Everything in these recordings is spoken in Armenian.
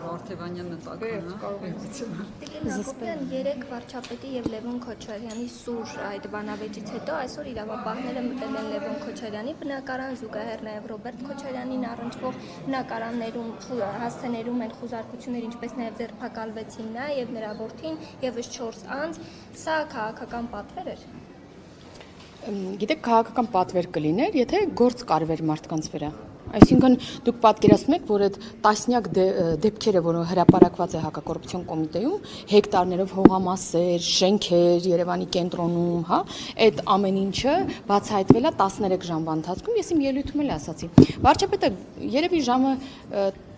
Վարդևանյանը տակնա։ Տիկին Հակոբյան 3 վարչապետի եւ Լևոն Քոչարյանի սուր այդ բանավեճից հետո այսօր իրավապահները մտել են Լևոն Քոչարյանի բնակարան, զուգահեռ նաեւ Ռոբերտ Քոչարյանին առնչվող բնակարաններում հասցեներում են խուզարկություններ, ինչպես նաեւ ձերբակալվեցին նա եւ նրա որդին եւս 4 անձ, սա քաղաքական պատվեր էր։ Գիտեք, քաղաքական պատվեր կլիներ, եթե գործ կարվեր մարդկանց վրա։ Այսինքն դուք պատկերացնում եք, որ այդ տասնյակ դեպքերը, որը հրապարակված է հակակոռուպցիոն կոմիտեում, հեկտարներով հողամասեր, շենքեր Երևանի կենտրոնում, հա, այդ ամեն ինչը բացահայտվել է 13 ժամվա ընթացքում, ես իմ ելույթում էլ ասացի։ Վարչապետը երևի ժամը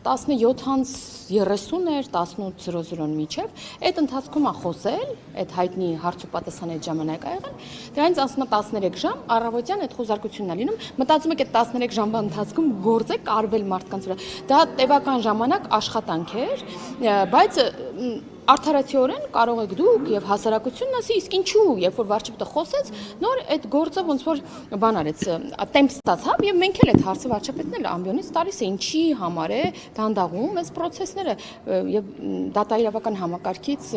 17:30 էր, 18:00-ն միջև, այդ ընթացքում է խոսել, այդ հայտնի հարց ու պատասխան այդ ժամանակ ա եղել, դրանից ասում է 13 ժամ, առավոտյան այդ խոզարկությունն է լինում, մտածում եք այդ 13 ժամվա ընթացքում գործ է կարվել մարդկանց վրա, դա տևական ժամանակ աշխատանք էր, բայց արդարացիորեն կարող եք դուք եւ հասարակությունն ասի, իսկ ինչու, երբ որ վարչապետը խոսեց, նոր այդ գործը ոնց որ բան արեց, տեմպ ստացավ եւ մենք էլ այդ հարցը վարչապետն էլ ամբիոնից տալիս է, ինչի համար է դանդաղում այս process-ները եւ դատաիրավական համակարգից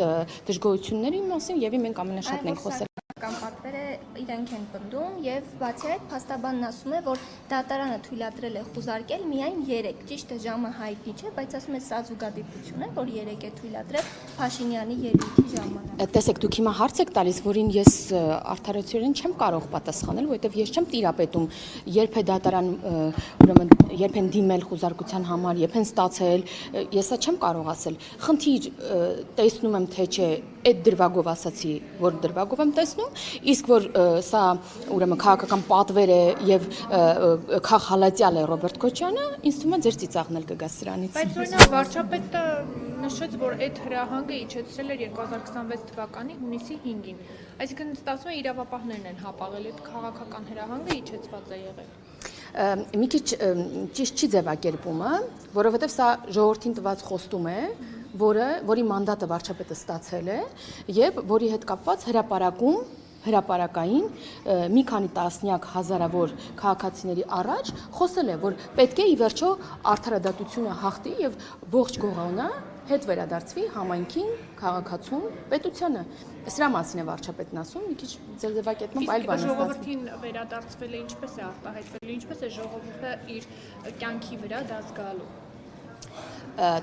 դժգոհությունների մասին եւ մենք ամենաշատն ենք խոսել։ Պատվերը իրենք են պնդում եւ բացի այդ փաստաբանն ասում է, որ դատարանը թույլատրել է խուզարկել միայն 3, ճիշտ է ժամը հայտնի չէ, բայց ասում է սա զուգադիպություն է, որ 3 է թույլատրել Փաշինյանի ելույթի ժամանակ։ Տեսեք, դուք հիմա հարց եք տալիս, որին ես արդարացիորեն չեմ կարող պատասխանել, որովհետեւ ես չեմ տիրապետում, երբ է դատարան, ուրեմն երբ են դիմել խուզարկության համար, երբ են ստացել, ես սա չեմ կարող ասել։ Խնդիր տեսնում եմ թե չէ, այդ դրվագով ասացի, որ դրվագով եմ տեսնում, իսկ որ սա ուրեմն քաղաքական պատվեր է եւ քաղաքալատյալ է Ռոբերտ Քոչյանը, ինձ թվում է ձեր ծիծաղն էլ կգա սրանից։ Բայց օրինակ վարչապետը նշեց, որ այդ հրահանգը իջեցրել էր 2026 թվականի հունիսի 5-ին։ Այսինքն ստացվում է իրավապահներն են հապաղել այդ քաղաքական հրահանգը իջեցված է եղել։ Մի քիչ ճիշտ չի ձևակերպումը, որովհետեւ սա ժողովրդին տված խոստում է, որի մանդատը վարչապետը ստացել է եւ որի հետ կապված հրապարակային մի քանի տասնյակ հազարավոր քաղաքացիների առաջ խոսել է, որ պետք է ի վերջո արդարադատությունը հաղթի եւ ողջ գողանա հետ վերադարձվի համայնքին, քաղաքացուն, պետությանը։ Սրա մասին է վարչապետն ասում, մի քիչ ձևակերպում այլ բան է ստացվում։ Ժողովրդին վերադարձվել է, ինչպես է արտահայտվել, ինչպես է ժողովուրդը իր կյանքի վրա դա զգալու։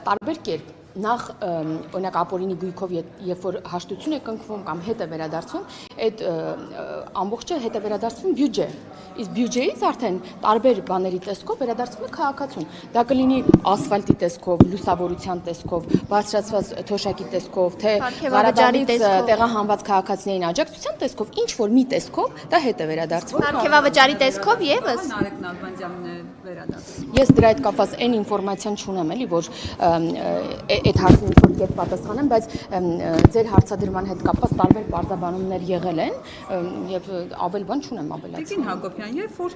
Տարբեր կերպ նախ օրինակ ապօրինի գույքով երբ որ հաշտություն է կնքվում կամ հետ է վերադարձվում, այդ ամբողջը հետ է վերադարձվում բյուջե։ Իսկ բյուջեից արդեն տարբեր բաների տեսքով վերադարձվում է քաղաքացուն։ Դա կլինի ասֆալտի տեսքով, լուսավորության տեսքով, բարձրացված թոշակի տեսքով, թե Ղարաբաղից տեղահանված քաղաքացիներին աջակցության տեսքով, ինչ որ մի տեսքով դա հետ է վերադարձվում։ Հարկեվավճարի տեսքով եւս Նարեկ Նալբանդյանն է վերադարձել։ Ես դրա հետ կապված այն ինֆորմացիան չունեմ, էլի, որ այդ հարցին ինչ որ կերպ պատասխանեմ, բայց ձեր հարցադրման հետ կապված տարբեր պարզաբանումներ եղել են եւ ավել բան չունեմ ավելացնել։ Տիկին Հակոբյան, երբ որ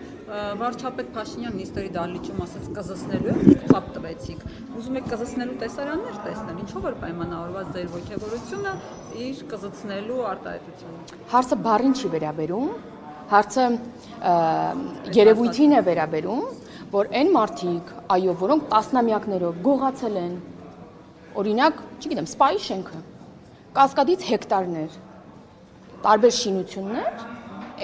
վարչապետ Փաշինյանն նիստերի դահլիճում ասաց կզսնելու, ծափ տվեցիք։ Ուզում եք կզսնելու տեսարաններ տեսնել, ինչով էր պայմանավորված ձեր ոգևորությունը իր կզսնելու արտահայտությունը։ Հարցը բառին չի վերաբերում, հարցը երևույթին է վերաբերում, որ այն մարդիկ, այո, որոնք տասնամյակներով գողացել են, օրինակ, չգիտեմ, սպայի շենքը, կասկադից հեկտարներ, տարբեր շինություններ,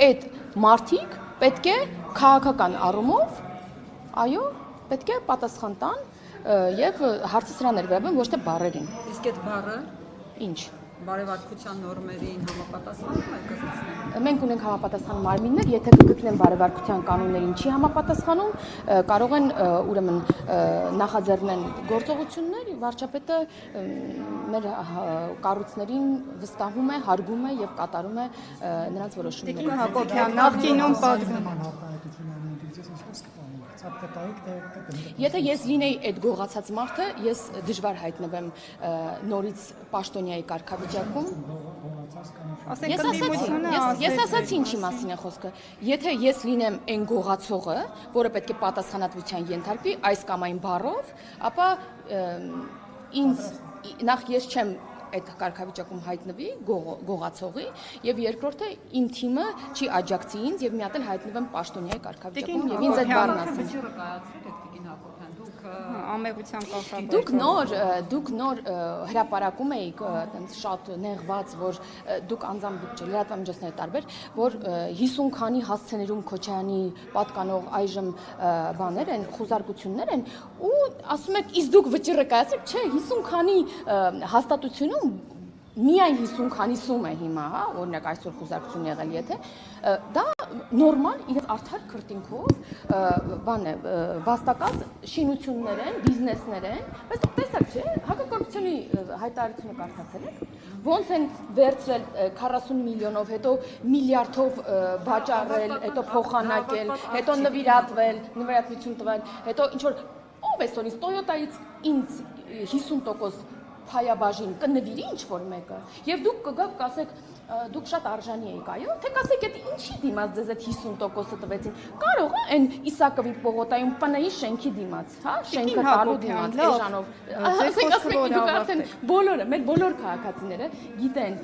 այդ մարդիկ պետք է քաղաքական առումով, այո, պետք է պատասխան տան եւ հարցը սրան էր վերաբերում, ոչ թե բառերին։ Իսկ այդ բառը Ինչ։ բարեվարկության նորմերին համապատասխանում է կզսնելու։ Մենք ունենք համապատասխան մարմիններ, եթե կգտնեն բարեվարկության կանոններին չի համապատասխանում, կարող են ուրեմն նախաձեռնեն գործողություններ, վարչապետը մեր կառույցներին վստահում է, հարգում է եւ կատարում է նրանց որոշումները։ Տիկին Հակոբյան, նախկինում Եթե ես լինեի այդ գողացած մարդը, ես դժվար հայտնվեմ նորից պաշտոնյայի կարգավիճակում։ Ես ասացի ինչի մասին է խոսքը։ Եթե ես լինեմ այն գողացողը, որը պետք է պատասխանատվության ենթարկվի այս կամ այն բառով, ապա ինձ նախ ես չեմ այդ կարգավիճակում հայտնվի գողացողի եւ երկրորդը իմ թիմը չի աջակցի ինձ եւ մի հատ էլ հայտնվեմ պաշտոնյայի կարգավիճակում եւ ինձ այդ բառն ասեն։ Վճիռը կայացրեք Տիկին Հակոբյան, դուք ամերիկյան կողմը։ Դուք նոր հրապարակում էիք այտենց շատ նեղված, որ դուք անձամբ դուք լրատվամիջոցները տարբեր, որ 50 քանի հասցեներում Քոչարյանի պատկանող այժմ բաներ են, խոզարկություններ են, ու ասում եք, իսկ դուք վճիռը կայացրեք, չէ, 50 քանի հաստատությունում միայն 50 քանի սում է հիմա, հա, օրինակ այսօր խոզարկություն եղել, եթե դա նորմալ իրենց արդար քրտինքով բան է, վաստակած շինություններ են, բիզնեսներ են, բայց դուք տեսակ չէ, հակակոռուպցիոնի հայտարարությունը կարդացել եք, ոնց են վերցրել 40 միլիոնով, հետո միլիարդով վաճառել, հետո փոխանակել, հետո նվիրատվություն տվել, հետո ինչ որ ով է սոնից Toyota-ից ինձ 50% փայաբաժին կնվիրի ինչ-որ մեկը, և դուք կգաք կասեք, դուք շատ արժանի էիք, այո, թե կասեք, էդ ինչի դիմաց ձեզ այդ 50%-ը տվեցին, կարող է այն Իսակովի պողոտայում պնայի շենքի դիմաց, հա, շենքը տալու դիմաց, էժանով, դուք արդեն բոլորը, մեր բոլոր քաղաքացիները գիտեն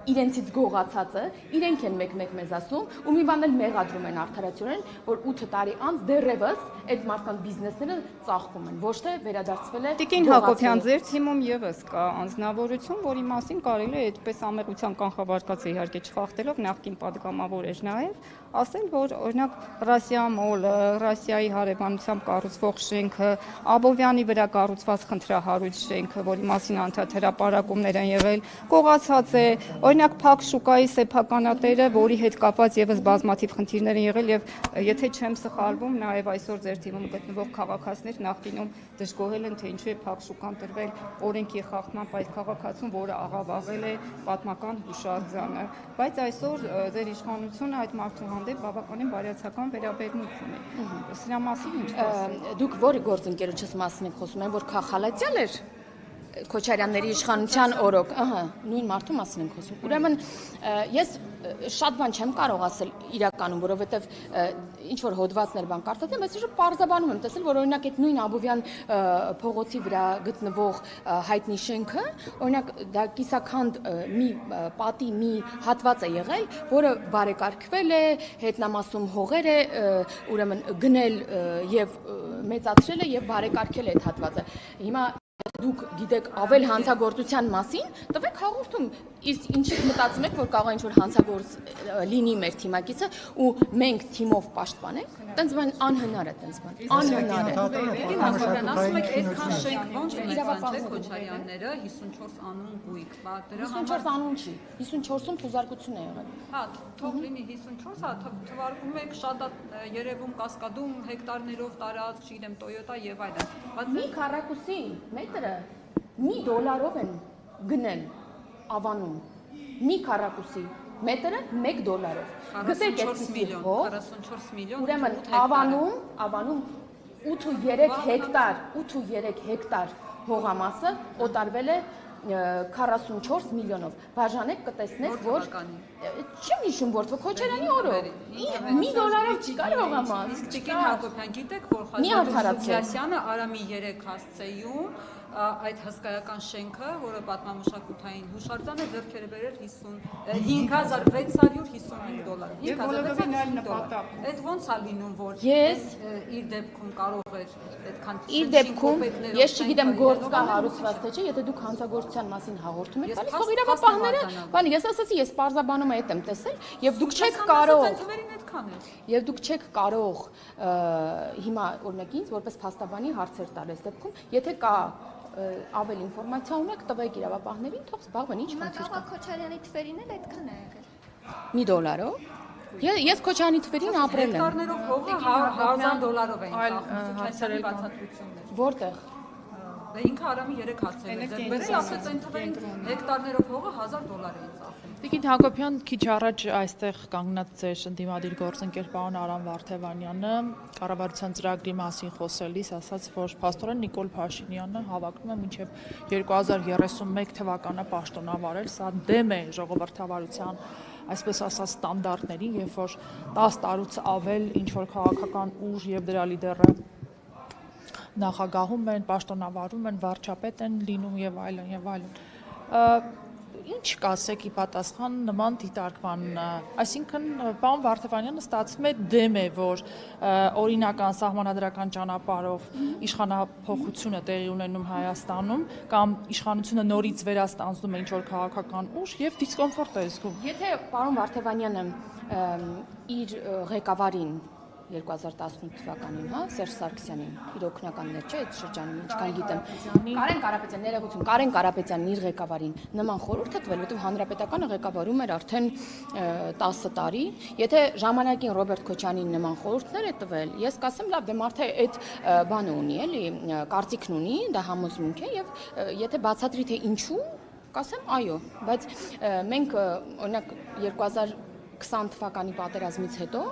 իրենցից գողացածը, իրենք են մեկ-մեկ մեզ ասում, ու մի բան էլ մեղադրում են արդարացիորեն, որ 8 տարի անց դեռևս այդ մարդկանց բիզնեսները ծաղկում են, ոչ թե վերադարձվել է Տիկին Հակոբյան, ձեր թիմում ևս կա անձնավորություն, որի մասին կարելի է այդպես ամերիկյան կանխավարկածը իհարկե չխախտելով նախկին պատգամավոր էր նաև, ասել, որ օրինակ Ռասիա մոլը, Ռասիայի հարևանությամբ կառուցվող շենքը, Աբովյանի վրա կառուցված խնդրահարույց շենքը, որի մասին անդադ հրապարակումներ են եղել, կողացած է, օրինակ Փակ շուկայի սեփականատերը, որի հետ կապված ևս բազմաթիվ խնդիրներ են եղել եւ եթե չեմ սխալվում, նաև այսօր ձեր թիմում գտնվող քաղաքացիներ նախկինում դժգոհել են, թե ինչու է Փակ շուկան տրվել օրենքի խախտմամբ այդ քաղաքացուն, որը աղավաղել է պատմական հուշարձանը, բայց այսօր ձեր իշխանությունը այդ մարդու հանդեպ բավականին բարյացակամ վերաբերմունք ունի։ Սրա մասին ինչ ասել։ Դուք որի գործընկերոջս մասին եք խոսում, որ Քախալատյան էր Քոչարյանների իշխանության օրոք, նույն մարդու մասին ենք խոսում։ Ուրեմն ես շատ բան չեմ կարող ասել իրականում, որովհետև ինչ որ հոդվածներ բան կարդացել, բայց ինչ որ պարզաբանում եմ տեսել, որ օրինակ այդ նույն Աբովյան փողոցի վրա գտնվող հայտնի շենքը, օրինակ դա կիսաքանդ մի պատի մի հատված է եղել, որը բարեկարգվել է, հետնամասում հողեր է, ուրեմն գնել եւ մեծացրել է եւ բարեկարգել է այդ հատվածը։ Հիմա դուք գիտեք ավել հանցագործության մասին, տվեք հաղորդում, իսկ ինչի մտածում եք, որ կարող է ինչ-որ հանցագործ լինի մեր թիմակիցը ու մենք թիմով պաշտպանենք, տենց բան անհնար է, տենց բան, անհնար է։ Ասում եք այդքան շենք ոնց ունեցան Քոչարյանները 54 անուն գույք, դրա 54 անուն չի, 54-ում փոզարկություն է եղել։ Հա, թող լինի 54, հա, թվարկում եք շատ երևում կասկադում հեկտարներով տարածք, չգիտեմ, Toyota եւ այլն։ Բայց մի քառակուսի մետրը $1 են գնել Ավանում։ Մի քառակուսի մետրը $1։ Գտեք այդպիսի հող, 44 միլիոն։ Ուրեմն Ավանում 8.3 հեկտար հողամասը օտարվել է 44 միլիոնով։ Բաժանեք կտեսնեք, որ չեմ հիշում որ Քոչարյանի օրոք $1 չկար հողամաս։ Իսկ Տիկին Հակոբյան, գիտեք, որ Խաչատրյանը Արամի 3 հասցեում այդ հսկայական շենքը, որը պատմամշակութային հուշարձան է, ձեռքերը բերել $5655 Եվ բոլորովին այլ նպատակ։ Այդ ոնց է լինում, որ իր դեպքում կարող էր այդքան Իր դեպքում ես չգիտեմ գործ կա հարուցված թե չէ, եթե դուք հանցագործության մասին հաղորդում եք, տալիս թող իրավապահները, բան ես ասացի, ես պարզաբանում եմ տեսել, եւ դուք չեք կարող Եվ դուք չեք կարող հիմա օրինակ ինձ որպես փաստաբանի հարցեր տալ այս դեպքում, եթե կա ավել ինֆորմացիա ունեք, տվեք իրավապահներին, թող զբաղվեն, ինչ խնդիր կա։ Քոչարյանի թվերին էլ այդքան է $1։ եղել։ Ես Քոչարյանի թվերին ապրել եմ։ Հեկտարներով հողը $1,000 էին ծախում բացատրություններ։ Որտեղ։ Դե ինքը Արամի 3 հասցեներ էր բերել, ասեց այն թվերին հեկտարներով հողը $1,000 էին ծախում։ Տիկին Հակոբյան, քիչ առաջ այստեղ կանգնած ձեր ընդդիմադիր գործընկեր պարոն Արամ Վարդևանյանը կառավարության ծրագրի մասին խոսելիս ասաց, որ փաստորեն Նիկոլ Փաշինյանը հավակնում է մինչև 2031 թվականը պաշտոնավարել, սա դեմ է ժողովրդավարության այսպես ասած ստանդարտներին, երբ որ 10 տարուց ավել ինչ որ քաղաքական ուժ եւ դրա լիդերը նախագահում են, պաշտոնավարում են, վարչապետ են լինում եւ այլն եւ այլն։ Ինչ կասեք ի պատասխան նման դիտարկման, այսինքն պարոն Վարդևանյանը ստացվում է դեմ է, որ օրինական սահմանադրական ճանապարհով իշխանափոխությունը տեղի ունենում Հայաստանում կամ իշխանությունը նորից վերաստանձնում է ինչ-որ քաղաքական ուժ եւ դիսկոմֆորտ է զգում։ Եթե պարոն Վարդևանյանը իր ղեկավարին 2018 թվականին, հա, Սերժ Սարգսյանին, իր օգնականներ չէ, այդ շրջանում ինչքան գիտեմ, Կարեն Կարապետյանին իր ղեկավարին նման խորհուրդ է տվել, որովհետև հանրապետականը ղեկավարում էր արդեն 10 տարի, եթե ժամանակին Ռոբերտ Քոչանին նման խորհուրդներ է տվել, ես կասեմ, լավ, դե մարդը այդ բանը ունի, էլի, կարծիքն ունի, դա համոզմունք է եւ եթե բացատրի թե ինչու, կասեմ այո, բայց մենք օրինակ 2020 թվականի պատերազմից հետո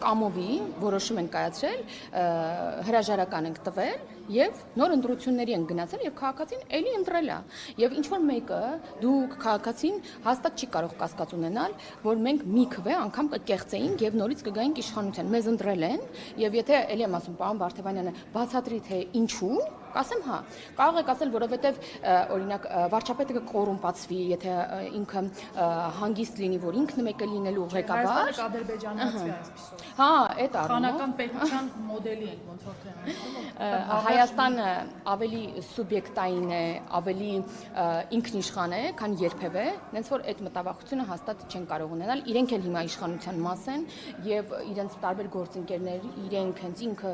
կամովի որոշում ենք կայացրել, հրաժարական ենք տվել եւ նոր ընտրությունների ենք գնացել եւ քաղաքացին էլի ընտրել է եւ ինչ որ մեկը դուք քաղաքացին հաստատ չի կարող կասկած ունենալ որ մենք մի քվե անգամ կկեղծեինք եւ նորից կգայինք իշխանության մեզ ընտրել են եւ եթե էլի եմ ասում պարոն Վարդևանյանը բացատրի թե ինչու կասեմ հա կարող եք ասել որովհետեւ օրինակ վարչապետը կկոռումպացվի եթե ինքը հանգիստ լինի որ ինքն մեկը լինելու ղեկավար Ադրբեջանացի այսպիսով հա այդ առումով խանական պետության մոդելի ենք ոնց որ թե Հայաստանը ավելի սուբյեկտային է, ավելի ինքնիշխան է, քան երբևէ, հենց որ այդ մտավախությունը հաստատ չեն կարող ունենալ։ Իրենք էլ հիմա իշխանության մաս են եւ իրենց տարբեր գործընկերներ, իրենք հենց ինքը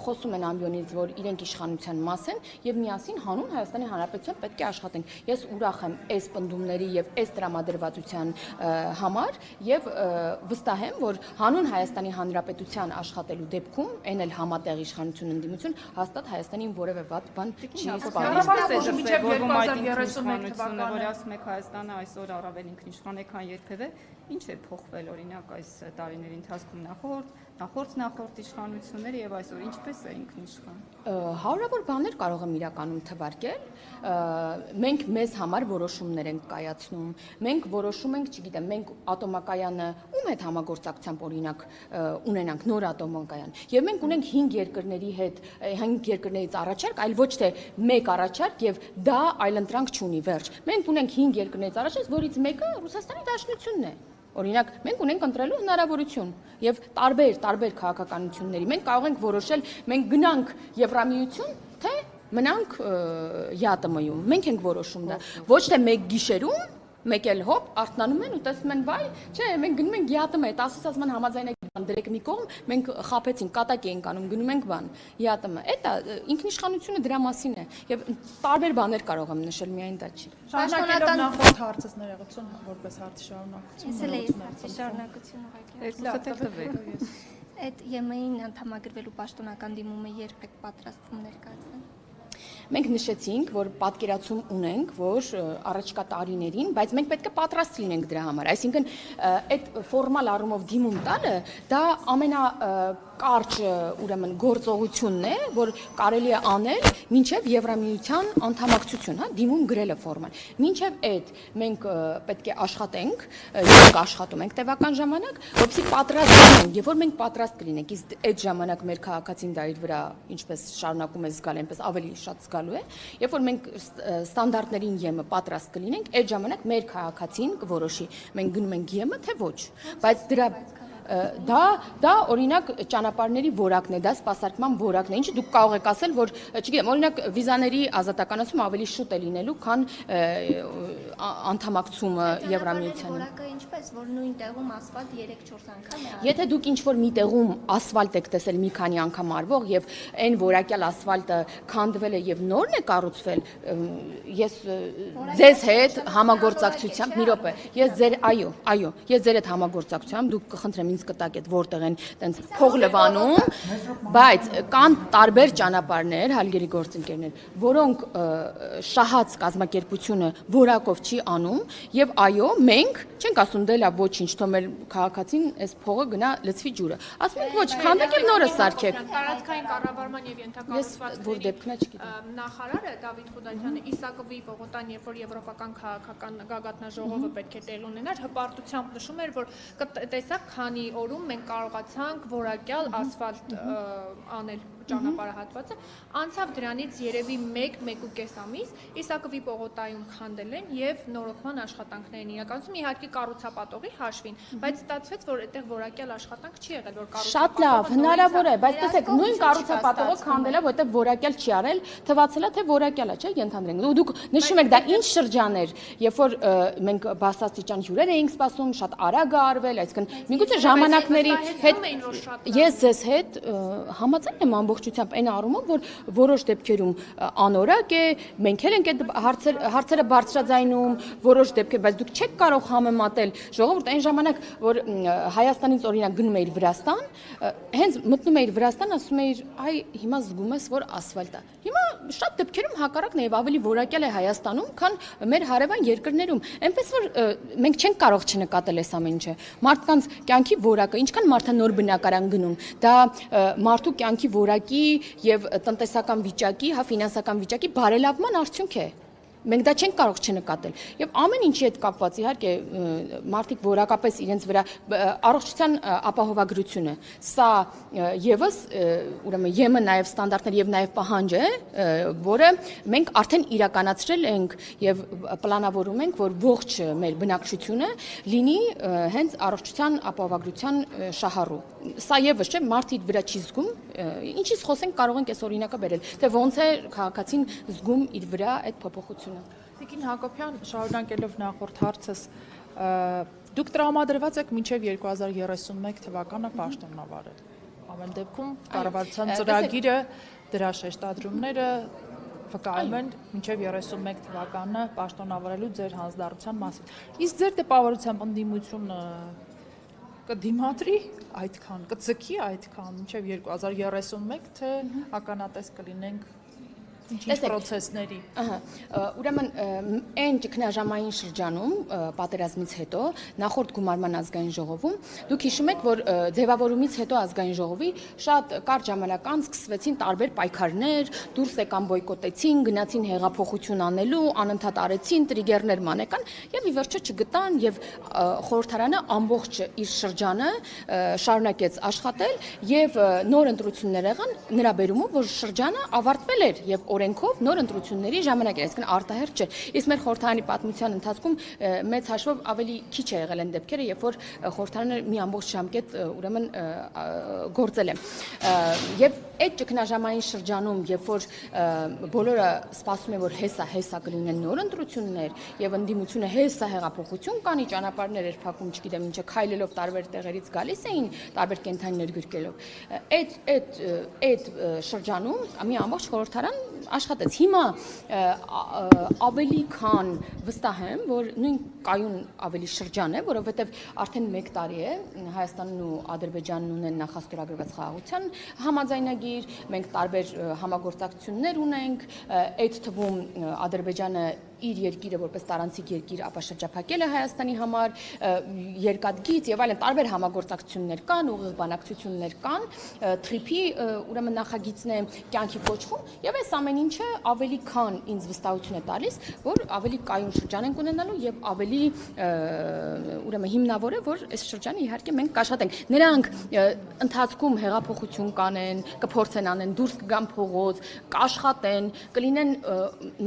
խոսում են ամբիոնից, որ իրենք իշխանության մաս են եւ միասին հանուն Հայաստանի Հանրապետության պետք է աշխատենք։ Ես ուրախ եմ այս պնդումների եւ այս տրամադրվածության համար եւ վստահ եմ, որ հանուն Հայաստանի Հանրապետության աշխատելու դեպքում այն էլ համատեղ իշխանություն ընդդիմություն հաստատ Հայաստանին որևէ վատ բան չի սպառնում։ Որ ասում եք Հայաստանը այսօր առավել ինքնիշխան է, քան երբևէ, ինչ է փոխվել օրինակ այս տարիների ընթացքում նախորդ իշխանությունները եւ այսօր ինչպես է ինքնիշխան։ Հարյուրավոր բաներ կարող եմ իրականում թվարկել։ Մենք մեզ համար որոշումներ ենք կայացնում։ Մենք որոշում ենք, չգիտեմ, մենք ատոմակայանը ում հետ համագործակցությամբ օրինակ ունենանք նոր ատոմակայան։ Եվ մենք ունենք 5 երկրների հետ 5 երկրներից առաջարկ, այլ ոչ թե մեկ առաջարկ եւ դա այլընտրանք չունի վերջ։ Մենք ունենք 5 երկրներից առաջարկ, որից մեկը Ռուսաստանի Դաշնությունն է։ Օրինակ, մենք ունենք ընտրելու հնարավորություն եւ տարբեր քաղաքականությունների մենք կարող ենք որոշել, մենք գնանք Եվրամիություն, թե մնանք ԵԱՏՄ-ում։ Մենք ենք որոշում դա։ Ոչ թե մեկ գիշերում մեկ էլ հոպ արթնանում են ու տեսնում են վայ, չէ, մենք գնում ենք ԵԱՏՄ, այդ ասացման համաձայնագիր բան դրեք մի կողմ, մենք խաբեցինք, կատակ էինք անում, գնում ենք բան, ԵԱՏՄ։ Այդ ինքնիշխանությունը դրա մասին է եւ տարբեր բաներ կարող եմ նշել, միայն դա չի։ Շարունակելով նախորդ հարցս ներողություն, որպես հարցի շարունակություն։ Ես էլ եմ հարցի շարունակություն ուղղակի։ Այդ ԵՄ-ին անդամագրվելու պաշտոնական դիմումը երբ եք պատրաստվում ներկայացնել։ Մենք նշեցինք, որ պատկերացում ունենք, որ առաջկա տարիներին, բայց մենք պետք է պատրաստ լինենք դրա համար։ Այսինքն, այդ ֆորմալ առումով դիմում տալը դա ամենակարճ, ուրեմն, գործողությունն է, որ կարելի է անել մինչև Եվրամիության անդամակցություն, հա, դիմում գրելը ֆորմալ։ Մինչև այդ մենք պետք է աշխատենք, մենք աշխատում ենք տևական ժամանակ, որպեսզի պատրաստ լինենք, եւ որ մենք պատրաստ կլինենք, իսկ այդ ժամանակ մեր քաղաքացին դա իր վրա ինչպես շարունակում է զգալ, այնպես ավելի շատ զգալու է, երբ որ մենք ստանդարտներին ԵՄ պատրաստ կլինենք, այդ ժամանակ մեր քաղաքացին կորոշի, մենք գնում ենք ԵՄ թե ոչ, բայց դրա դա օրինակ ճանապարհների որակն է, դա սպասարկման որակն է, ինչը դուք կարող եք ասել, որ, չգիտեմ, օրինակ վիզաների ազատականացումը ավելի շուտ է լինելու, քան անդամակցումը Եվրամիությանը։ Որակը ինչպես, որ նույն տեղում ասֆալտ 3-4 անգամ է։ Եթե դուք ինչ-որ մի տեղում ասֆալտ եք տեսել մի քանի անգամ արվող եւ այն որակյալ ասֆալտը քանդվել է եւ նորն է կառուցվել, ես ձեզ հետ համագործակցությամբ, մի րոպե, ես ձեր ես ձեր հետ համագործակցությամբ դուք կխնդրեմ ինձ կտակ այդ որտեղ են տենց փող լվանում, բայց կան տարբեր ճանապարհներ, հարգելի գործընկերներ, որոնք շահած կազմակերպությունը որակով չի անում եւ այո, մենք չենք ասում դե լավ ոչինչ, թող մեր քաղաքացին այս փողը գնա լցվի ջուրը։ Ասում ենք ոչ, քանդեք եւ նորը սարքեք։ Տարածքային կառավարման եւ ենթակառուցվածքների նախարարը Դավիթ Խուդայթյանը Իսակովի Բողոտան, երբ որ եվրոպական քաղաքական գագաթնաժողովը պետք է տեղ ունենար, հպարտությամբ նշում էր, որ տեսակ քանի օրում մենք կարողացանք որակյալ ասֆալտ անել ճանապարհահատվածը, անցավ դրանից երևի 1-1.5 ամիս, Իսակովի պողոտայում քանդել են եւ նորոգման աշխատանքներ են իրականացում, իհարկե կառուցապատողի հաշվին, բայց ստացվեց, որ այդտեղ որակյալ աշխատանք չի եղել, որ Շատ լավ, հնարավոր է, բայց տեսեք, նույն կառուցապատողը քանդել է, որտեղ որակյալ չի արել, թվացել է, թե որակյալ է, չէ՞, ենթադրենք։ Դուք նշում եք դա ինչ շրջան էր, երբ որ մենք բարձրաստիճան հյուրեր էինք սպասում, շատ արագ է արվել, այսինքն միգուցե ժամանակների հետ ես ձեզ հետ համաձայն եմ ամբողջությամբ այն առումով, որ որոշ դեպքերում անորակ է, մենք էլ ենք այդ հարցերը բարձրաձայնում, որոշ դեպքեր, բայց դուք չեք կարող համեմատել ժողովուրդ այն ժամանակ, որ Հայաստանից օրինակ գնում էիր Վրաստան, հենց մտնում էիր Վրաստան, ասում էիր, այ հիմա զգում ես, որ ասֆալտ է։ Հիմա շատ դեպքերում հակառակն է եւ ավելի որակյալ է Հայաստանում, քան մեր հարևան երկրներում։ Այնպես որ մենք չենք կարող չնկատել այս ամեն ինչը։ Մարդկանց կյանքի որակը, ինչքան մարդը նոր բնակարան գնում, դա մարդու կյանքի որակի եւ տնտեսական վիճակի, ֆինանսական վիճակի բարելավման արդյունք է։ Մենք դա չենք կարող չնկատել։ Եվ ամեն ինչի հետ կապված իհարկե մարդիկ որակապես իրենց վրա առողջության ապահովագրությունը, սա եւս ուրեմն ԵՄ նաեւ ստանդարտներ եւ նաեւ պահանջ է, որը մենք արդեն իրականացրել ենք եւ պլանավորում ենք, որ ողջ մեր բնակչությունը լինի հենց առողջության ապահովագրության շահառու։ Սա եւս չէ, մարդի վրա չի զգում, ինչից խոսենք կարող ենք այս օրինակը բերել, թե ոնց է քաղաքացին զգում իր վրա այդ փոփոխությունը։ Տիկին Հակոբյան, շարունակելով նախորդ հարցս, դուք տրամադրված եք մինչև 2031 թվականը պաշտոնավարել։ Ամեն դեպքում կառավարության ծրագիրը, դրա շեշտադրումները վկայում են մինչև 31 թվականը պաշտոնավարելու ձեր հանձնառության մասին։ Իսկ ձեր տպավորությամբ ընդդիմությունը կդիմադրի այդքան, կձգի այդքան մինչև 2031, թե ականատես կլինենք ինչ պրոցեսների։ Ուրեմն այն ճգնաժամային շրջանում պատերազմից հետո նախորդ գումարման ազգային ժողովում դուք հիշում եք, որ ձևավորումից հետո ազգային ժողովի շատ կարճ ժամանակ անց սկսվեցին տարբեր պայքարներ, դուրս եկան բոյկոտեցին, գնացին հեղափոխություն անելու, անընդհատ արեցին, տրիգերներ մանեկան եւ ի վերջո չգտան եւ խորհրդարանը ամբողջ իր շրջանը շարունակեց աշխատել եւ նոր ընտրություններ եղան նրա բերումով, որ շրջանը ավարտվել էր եւ օրենքով նոր ընտրությունների ժամանակ էր, այսինքն արտահերթ չէր։ Իսկ մեր խորհրդարանի պատմության ընթացքում մեծ հաշվով ավելի քիչ է եղել այն դեպքերը, երբ որ խորհրդարանը մի ամբողջ ժամկետ ուրեմն գործել է։ Եվ այդ ճգնաժամային շրջանում, երբ որ բոլորը սպասում են, որ հեսա կլինեն նոր ընտրություններ եւ ընդդիմությունը հեսա հեղափոխություն կանի, ճանապարհներ էր փակում, չգիտեմ ինչը, քայլելով տարբեր տեղերից գալիս էին, տարբեր կենթանիներ գրկելով։ Այդ շրջանում մի ամբողջ խորհրդարան աշխատեց։ Հիմա ավելի քան վստահ եմ, որ նույն կայուն ավելի շրջան է, որովհետև արդեն 1 տարի է Հայաստանն ու Ադրբեջանն ունեն նախաստորագրված խաղաղության համաձայնագիր, մենք տարբեր համագործակցություններ ունենք, այդ թվում Ադրբեջանը իր երկիրը որպես տարանցիկ երկիր ապաշրջափակել է Հայաստանի համար, երկաթգիծ եւ այլն տարբեր համագործակցություններ կան, ուղիղ բանակցություններ կան, թրիփի ուրեմն նախագիծն է կյանքի կոչվում եւ այս ամեն ինչը ավելի քան ինձ վստահություն է տալիս, որ ավելի կայուն շրջան ենք ունենալու եւ ավելի ուրեմն հիմնավոր է, որ այս շրջանը իհարկե մենք կաշխատենք։ Նրանք ընթացքում հեղափոխություն կանեն, կփորձեն անեն, դուրս կգան փողոց, կաշխատեն, կլինեն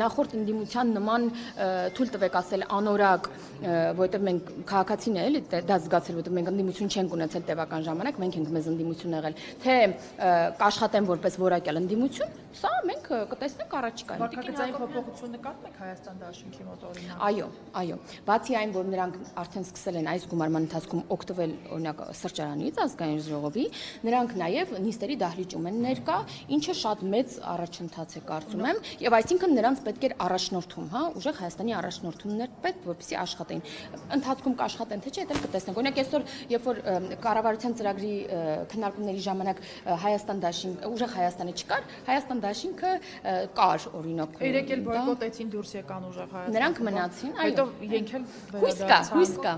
նախորդ ընդդիմության նման թույլ տվեք ասել անորակ, որովհետև մենք քաղաքացին էլ դա զգացել, որովհետև մենք ընդդիմություն չենք ունեցել տևական ժամանակ, մենք ենք մեզ ընդդիմություն եղել, թե կաշխատեն որպես որակյալ ընդդիմություն, սա մենք կտեսնենք առաջիկայում։ Վարքագծային փոփոխություն նկատում եք Հայաստան դաշինքի մոտ օրինակ։ Այո։ Բացի այն, որ նրանք արդեն սկսել են այս գումարման ընթացքում օգտվել օրինակ սրճարանից ազգային ժողովի, նրանք նաև նիստերի դահլիճում են ներկա, ինչը շատ մեծ առաջընթաց է կարծում եմ, եւ այսինքն նրանց պետք էր առաջնորդում, հա, ուժեղ Հայաստանի առաջնորդումներ պետք, որպեսզի աշխատեն։ Ընթացքում կաշխատեն, թե չէ, դա կտեսնենք։ Օրինակ այսօր, երբ որ կառավարության ծրագրի քննարկումների ժամանակ Հայաստան դաշինք, ուժեղ Հայաստանը չկար, Հայաստան դաշինքը կար, օրինակ։ Երեք էլ բոյկոտեցին, դուրս եկան ուժեղ Հայաստան։ Նրանք մնացին, այո։ Հետո իրենք էլ հույս կա։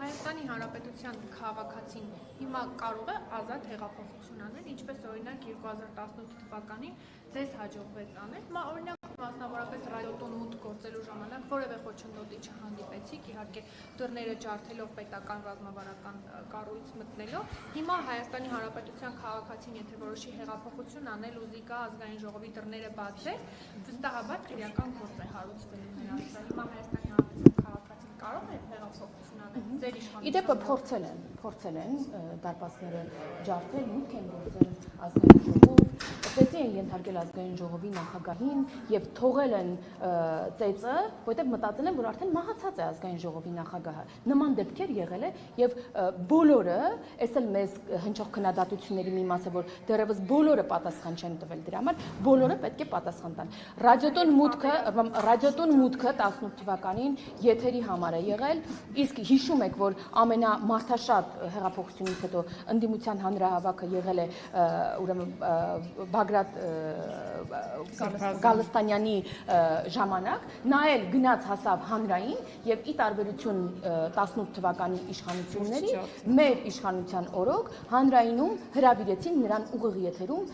Հայաստանի Հանրապետության քաղաքացին հիմա կարող է ազատ հեղափոխություն անել, ինչպես օրինակ 2018 թվականին ձեզ հաջողվեց անել։ Հիմա օրինակ մասնավորապես ռադիոտոն մուտք գործելու ժամանակ ժամանակ որևէ խոչընդոտի չհանդիպեցիք, իհարկե դռները ջարդելով պետական ռազմավարական կառույց մտնելով։ Հիմա Հայաստանի Հանրապետության քաղաքացին, եթե որոշի հեղափոխություն անել ու զիկա ազգային ժողովի դռները բացել, վստահաբար քրեական գործ է հարուցվելու նրա վրա։ Հիմա Հայաստանի Հանրապետության քաղաքացին կարող է հեղափոխություն անել ձեր իշխանության։ Իդեպը փորձել են դարպասները ջարդել, մուտք են գործել ազգային ժողով, պետք է ենթարկել ազգային ժողովի նախագահին եւ թողել են ծեծը, որտեղ մտածել են, որ արդեն մահացած է ազգային ժողովի նախագահը։ Նման դեպքեր եղել է եւ բոլորը, այս էլ մեզ հնչող քննադատությունների մի մասը, որ դեռևս բոլորը պատասխան չեն տվել դրա համար, բոլորը պետք է պատասխան տան։ Ռադիոտուն մուտքը 18 թվականին եթերի համար է եղել, իսկ հիշում եք, որ ամենամարդաշատ հեղափոխությունից հետո ընդդիմության հանրահավաքը եղել է ուրեմն Բագրատ Գալստանյանի ժամանակ, նա էլ գնաց հասավ հանրային եւ ի տարբերություն 18 թվականի իշխանությունների մեր իշխանության օրոք հանրայինում հրավիրեցին նրան ուղիղ եթերում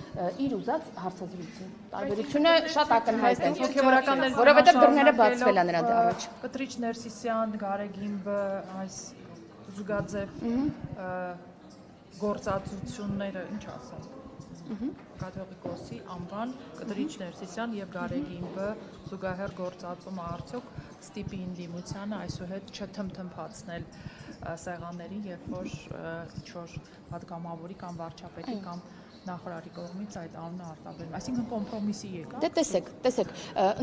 իր ուզած հարցազրույցին։ Տարբերությունը շատ ակնհայտ է, որովհետեւ դռները բացվել են նրա առաջ։ Կտրիչ Ներսիսյան, Գարեգիմբը, այս զուգաձև գործածությունները ինչ ասեմ։ Կաթողիկոսի անվան Կտրիչ Ներսիսյան եւ Գարեգիմբը զուգահեռ գործածումը արդյոք ստիպի ընդդիմությանը այսուհետ չթմթմփացնել սեղաններին, երբ որ ինչ-որ պատգամավորի կամ վարչապետի կամ նախարարի կողմից այդ անունը արտաբերվում, այսինքն կոմպրոմիսի եկա։ Դե տեսեք,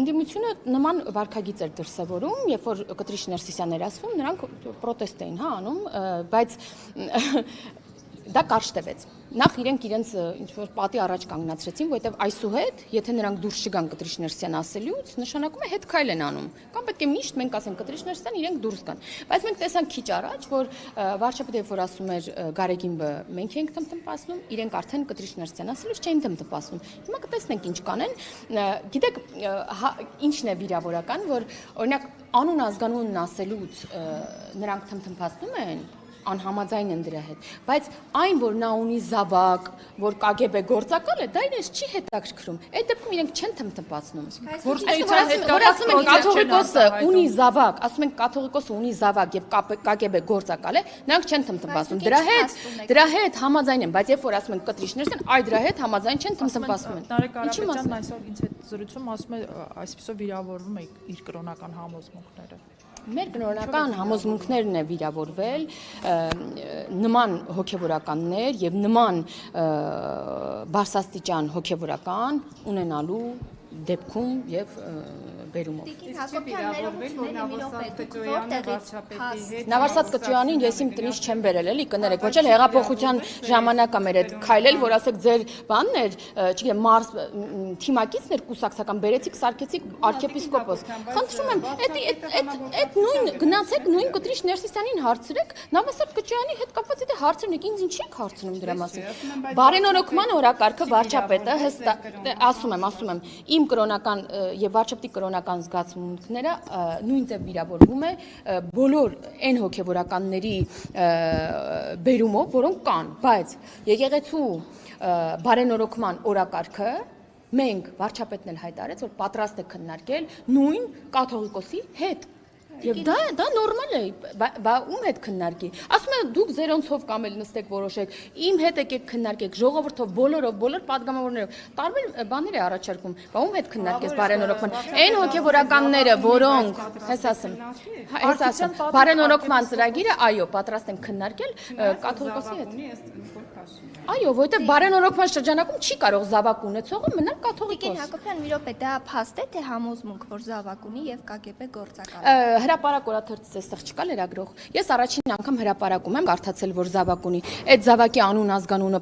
ընդդիմությունը նման վարքագիծ էր դրսևորում, երբ որ Կտրիչ Ներսիսյանն էր ասվում, նրանք պրոտեստ էին անում, բայց դա կարճ տևեց։ Նախ իրենց ինչ-որ պատի առաջ կանգնացրեցին, որովհետև այսուհետ, եթե նրանք դուրս չգան Կտրիչ Ներսիսյան ասելուց, նշանակում է հետ քայլ են անում։ Կամ պետք է միշտ մենք ասենք Կտրիչ Ներսիսյան, իրենք դուրս գան։ Բայց մենք տեսանք քիչ առաջ, որ վարչապետը որ ասում էր Գարեգիմբը մենք ենք թմթմպասնում, իրենք արդեն Կտրիչ Ներսիսյան ասելուց չէին թմթմպասնում։ Հիմա կտեսնենք ինչ կանեն։ Գիտեք, ինչն է վիրավորական, որ օրինակ անուն ազգանունն ասելուց նրանք թմթմպասնում են, անհամաձայն են դրա հետ, բայց այն, որ նա ունի զավակ, որ KGB գործակալ է, դա իրենց չի հետաքրքրում։ Այդ դեպքում իրենք չեն թմթմպացնում։ Որ ասում են կաթողիկոսը ունի զավակ, ասում են կաթողիկոսը ունի զավակ եւ KGB գործակալ է, նրանք չեն թմթմպացնում։ Դրա հետ համաձայն են, բայց երբ որ ասում են Կտրիչ Ներսիսյան, այ դրա հետ համաձայն չեն թմթմպացնում են։ Տարեկ Կարապետյանն այսօր ինձ հետ զրույցում ասում է, այսպեսով վիրավորվում է իր կրոնական համոզմունքները։ Մեր կրոնական համոզմունքներն է վիրավորվել նման հոգևորականներ եւ նման բարձրաստիճան հոգևորական ունենալու դեպքում եւ բերումով։ Տիկին Հակոբյաններով Նավարսատ Կճոյանին ես իմ տնից չեմ բերել, էլի կներեք, ոչ էլ հեղափոխության ժամանակ է մեր այդ քայլել, որ ասեք ձեր բանն էր, չգիտեմ, Մարս թիմակիցներ կուսակցական բերեցիք, սարքեցիք arczepiskopos։ Խնդրում եմ, այդ նույն գնացեք նույն Կտրիչ Ներսիսյանին հարցրեք, Նավարսատ Կճոյանի հետ կապված եթե հարցնեք, ինձ ինչի եք հարցնում դրա մասին։ Բարենորոգման օրակարգը վարչապետը ասում եմ, իմ կրոնական եւ վարչապետի կրոնական զգացմունքները նույն ձև վիրավորվում է բոլոր այն հոգեվորականների բերումով, որոնք կան, բայց եկեղեցու բարենորոգման օրակարգը մենք վարչապետն էլ հայտարարեց, որ պատրաստ է քննարկել նույն կաթողիկոսի հետ։ Եվ դա նորմալ է, բա ում հետ քննարկի։ Ասում եմ դուք ձերոնցով կամ էլ նստեք որոշեք, իմ հետ եկեք քննարկեք, ժողովրդով, բոլոր падգամավորներով, տարբեր բաներ է առաջարկում, բա ում հետ քննարկես բարենորոգման։ Այն հոգևորականները, որոնք, հես ասեմ, բարենորոգման ծրագիրը, այո, պատրաստ են քննարկել կաթողիկոսի հետ։ Այո, որովհետև բարենորոգման շրջանակում չի կարող զավակ ունեցողը մնալ կաթողիկոս։ Տիկին Հակոբյան, մի րոպե, դա փաստ է, թե համոզմունք, որ զավակ ունի եւ KGB գործակալ։ Հրապարակ օրաթերթից այստեղ չկա լրագրող։ Ես առաջին անգամ հրապարակում եմ կարդացել, որ զավակ ունի։ Այդ զավակի անուն ազգանունը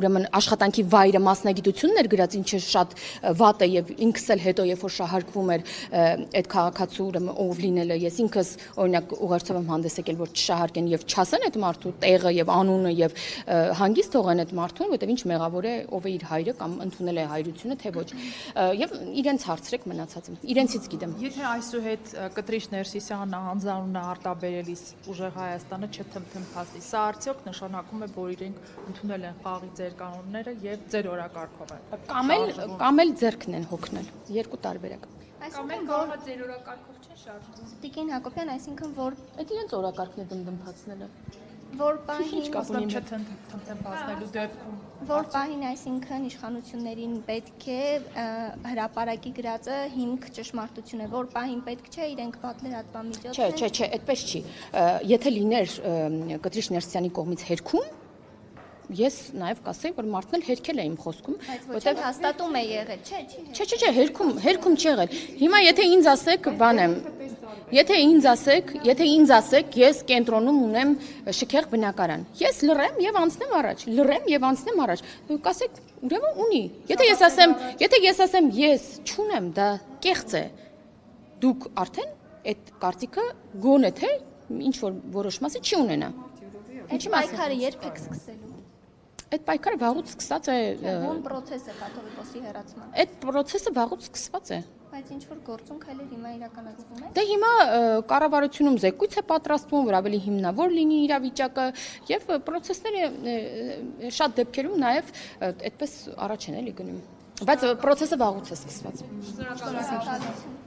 ուրեմն աշխատանքի վայրը մասնագիտությունն էր գրած, ինչը շատ վատ է եւ ինքս էլ հետո երբ որ շահարկվում էր այդ քաղաքացու ուրեմն ով լինելը, ես ինքս օրինակ ուղերձով եմ հանդես եկել, որ չշահարկեն եւ չասեն այդ մարդու տեղը եւ անունը եւ հանգիստ թողեն այդ մարդուն, որտեվ ինչ մեղավոր է, ով է իր հայրը կամ ընդունել է հայրությունը, թե ոչ։ Եվ իրենց հարցրեք մնացածը։ Իրենցից գիտեմ։ Եթե այսուհետ Կտրիչ Ներսիսյանն անձանունը արտաբերելիս ուժեղ Հայաստանը չթմթմփացի, սա արդյոք նշանակում է, որ իրենք ընդունել են խաղի ձեր կանոնները եւ ձեր օրակարգով են։ Կամ էլ ձեռքն են հոգնել։ Երկու տարբերակ։ Կամ էլ կարող է ձեր օրակարգով չեն շարժվում։ Տիկին Հակոբյան, այսինքն Այդ իրենց օրակարգն է դմդմփացնելը։ որ պահին կապ ունի Չէ թնդեմ բացնելու դեպքում։ որ պահին այսինքն իշխանություններին պետք է հրապարակի գրածը հիմք ճշմարտություն է, որ պահին պետք չէ իրենք վատ լրատվամիջոց Չէ, այդպես չի։ Եթե լիներ Կտրիշ Ներսյանի կողմից հերքում, ես նաև կասեի, որ մարդն էլ հերքել է իմ խոսքում, ոչ էլ հաստատում է եղել, չի։ Չէ, հերքում չի եղել։ Հիմա եթե ինձ ասեք, բան եմ, եթե ինձ ասեք, ես կենտրոնում ունեմ շքեղ բնակարան։ Ես լռեմ եւ անցնեմ առաջ։ Կասեք, ուրեմն ունի։ Եթե ես ասեմ, ես չունեմ, դա կեղծ է։ Դուք արդեն այդ կարծիքը գոնե թե ինչ որ որոշ մասը չի ունենա։ Այդ պայքարը երբ եք սկսելու։ Այդ պայքարը վաղուց սկսած է։ Ո՞ն process է կաթողիկոսի հեռացման։ Այդ process-ը վաղուց սկսված է։ Բայց ինչ որ գործուն քայլեր հիմա իրականացվում է։ Դե հիմա կառավարությունում զեկույց է պատրաստվում, որ ավելի հիմնավոր լինի իրավիճակը եւ process-ները շատ դեպքերում նաեւ այդպես առաջ են էլի գնում։ Բայց process-ը վաղուց է սկսված։ Շնորհակալություն։